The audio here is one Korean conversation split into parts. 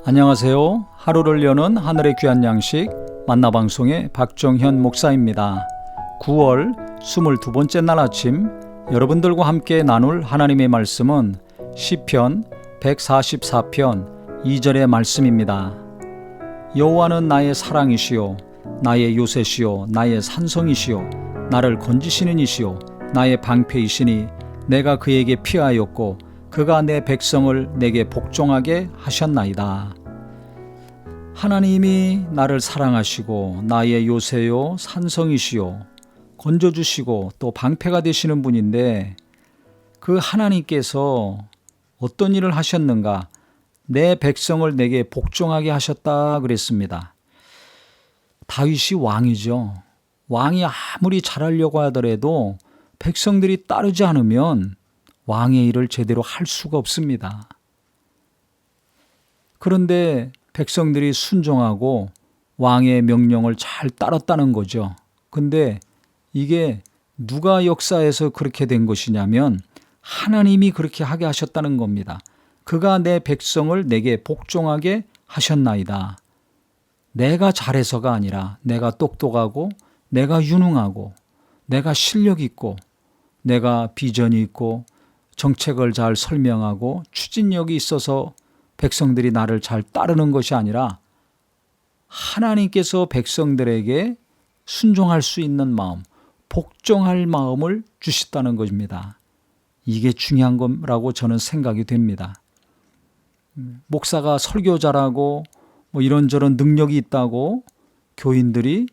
안녕하세요. 하루를 여는 하늘의 귀한 양식 만나방송의 박정현 목사입니다. 9월 22번째 날 아침 여러분들과 함께 나눌 하나님의 말씀은 시편 144편 2절의 말씀입니다. 여호와는 나의 사랑이시요 나의 요새시요 나의 산성이시요 나를 건지시는 이시요 나의 방패이시니 내가 그에게 피하였고 그가 내 백성을 내게 복종하게 하셨나이다. 하나님이 나를 사랑하시고 나의 요새요 산성이시요 건져주시고 또 방패가 되시는 분인데 그 하나님께서 어떤 일을 하셨는가? 내 백성을 내게 복종하게 하셨다 그랬습니다. 다윗이 왕이죠. 왕이 아무리 잘하려고 하더라도 백성들이 따르지 않으면 왕의 일을 제대로 할 수가 없습니다. 그런데 백성들이 순종하고 왕의 명령을 잘 따랐다는 거죠. 근데 이게 누가 역사에서 그렇게 된 것이냐면 하나님이 그렇게 하게 하셨다는 겁니다. 그가 내 백성을 내게 복종하게 하셨나이다. 내가 잘해서가 아니라 내가 똑똑하고 내가 유능하고 내가 실력 있고 내가 비전이 있고 정책을 잘 설명하고 추진력이 있어서 백성들이 나를 잘 따르는 것이 아니라 하나님께서 백성들에게 순종할 수 있는 마음, 복종할 마음을 주셨다는 것입니다. 이게 중요한 거라고 저는 생각이 됩니다. 목사가 설교 잘하고 이런저런 능력이 있다고 교인들이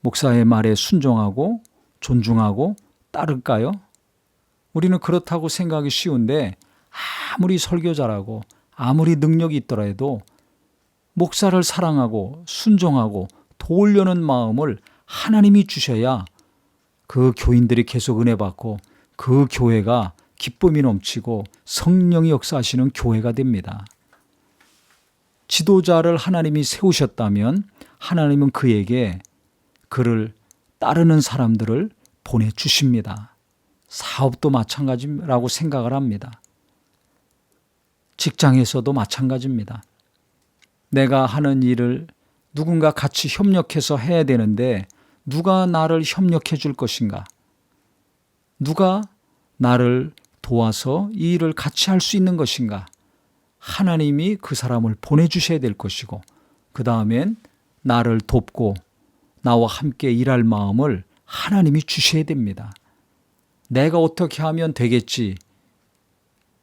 목사의 말에 순종하고 존중하고 따를까요? 우리는 그렇다고 생각이 쉬운데 아무리 설교 잘하고 아무리 능력이 있더라도 목사를 사랑하고 순종하고 도우려는 마음을 하나님이 주셔야 그 교인들이 계속 은혜 받고 그 교회가 기쁨이 넘치고 성령이 역사하시는 교회가 됩니다. 지도자를 하나님이 세우셨다면 하나님은 그에게 그를 따르는 사람들을 보내주십니다. 사업도 마찬가지라고 생각을 합니다. 직장에서도 마찬가지입니다. 내가 하는 일을 누군가 같이 협력해서 해야 되는데 누가 나를 협력해 줄 것인가? 누가 나를 도와서 이 일을 같이 할 수 있는 것인가? 하나님이 그 사람을 보내주셔야 될 것이고 그 다음엔 나를 돕고 나와 함께 일할 마음을 하나님이 주셔야 됩니다. 내가 어떻게 하면 되겠지.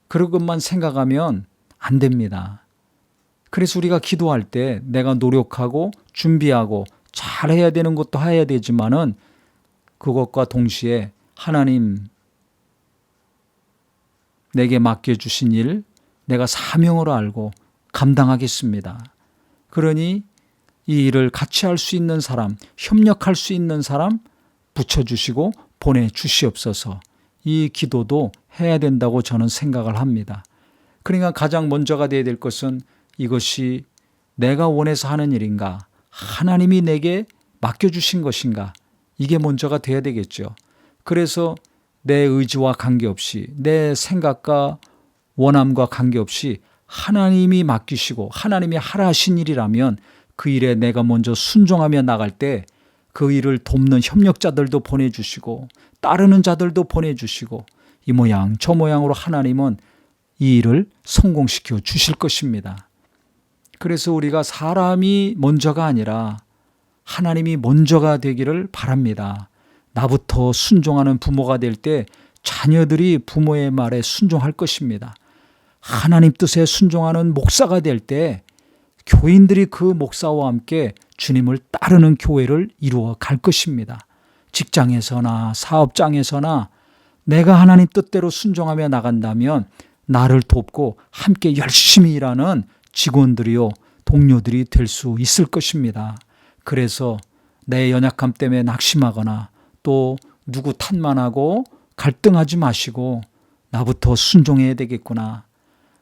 그런 것만 생각하면 안 됩니다. 그래서 우리가 기도할 때 내가 노력하고 준비하고 잘해야 되는 것도 해야 되지만은 그것과 동시에 하나님 내게 맡겨주신 일 내가 사명으로 알고 감당하겠습니다. 그러니 이 일을 같이 할 수 있는 사람, 협력할 수 있는 사람 붙여주시고 보내주시옵소서. 이 기도도 해야 된다고 저는 생각을 합니다. 그러니까 가장 먼저가 되어야 될 것은 이것이 내가 원해서 하는 일인가? 하나님이 내게 맡겨주신 것인가? 이게 먼저가 되어야 되겠죠. 그래서 내 의지와 관계없이 내 생각과 원함과 관계없이 하나님이 맡기시고 하나님이 하라 하신 일이라면 그 일에 내가 먼저 순종하며 나갈 때 그 일을 돕는 협력자들도 보내주시고 따르는 자들도 보내주시고 이 모양 저 모양으로 하나님은 이 일을 성공시켜 주실 것입니다. 그래서 우리가 사람이 먼저가 아니라 하나님이 먼저가 되기를 바랍니다. 나부터 순종하는 부모가 될 때 자녀들이 부모의 말에 순종할 것입니다. 하나님 뜻에 순종하는 목사가 될 때 교인들이 그 목사와 함께 주님을 따르는 교회를 이루어 갈 것입니다. 직장에서나 사업장에서나 내가 하나님 뜻대로 순종하며 나간다면 나를 돕고 함께 열심히 일하는 직원들이요 동료들이 될 수 있을 것입니다. 그래서 내 연약함 때문에 낙심하거나 또 누구 탓만하고 갈등하지 마시고 나부터 순종해야 되겠구나.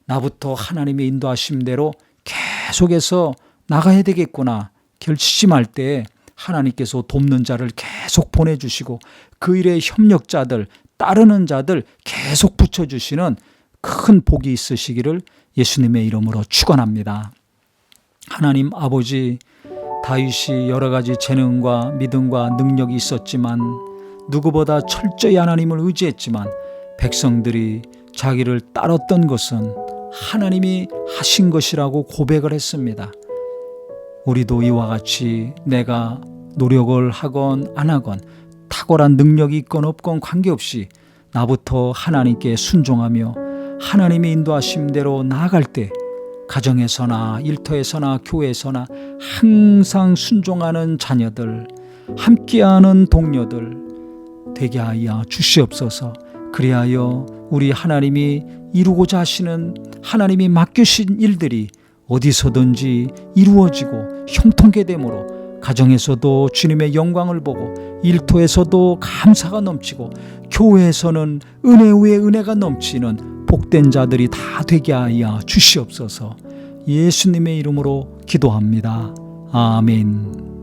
나부터 하나님의 인도하심대로 계속해서 나가야 되겠구나. 결심할 때 하나님께서 돕는 자를 계속 보내주시고 그 일에 협력자들, 따르는 자들 계속 붙여주시는 큰 복이 있으시기를 예수님의 이름으로 축원합니다. 하나님 아버지, 다윗이 여러 가지 재능과 믿음과 능력이 있었지만 누구보다 철저히 하나님을 의지했지만 백성들이 자기를 따랐던 것은 하나님이 하신 것이라고 고백을 했습니다. 우리도 이와 같이 내가 노력을 하건 안 하건 탁월한 능력이 있건 없건 관계없이 나부터 하나님께 순종하며 하나님의 인도하심대로 나아갈 때 가정에서나 일터에서나 교회에서나 항상 순종하는 자녀들, 함께하는 동료들 되게 하여 주시옵소서. 그리하여 우리 하나님이 이루고자 하시는, 하나님이 맡기신 일들이 어디서든지 이루어지고 형통케 되므로 가정에서도 주님의 영광을 보고 일터에서도 감사가 넘치고 교회에서는 은혜 위에 은혜가 넘치는 복된 자들이 다 되게 하여 주시옵소서. 예수님의 이름으로 기도합니다. 아멘.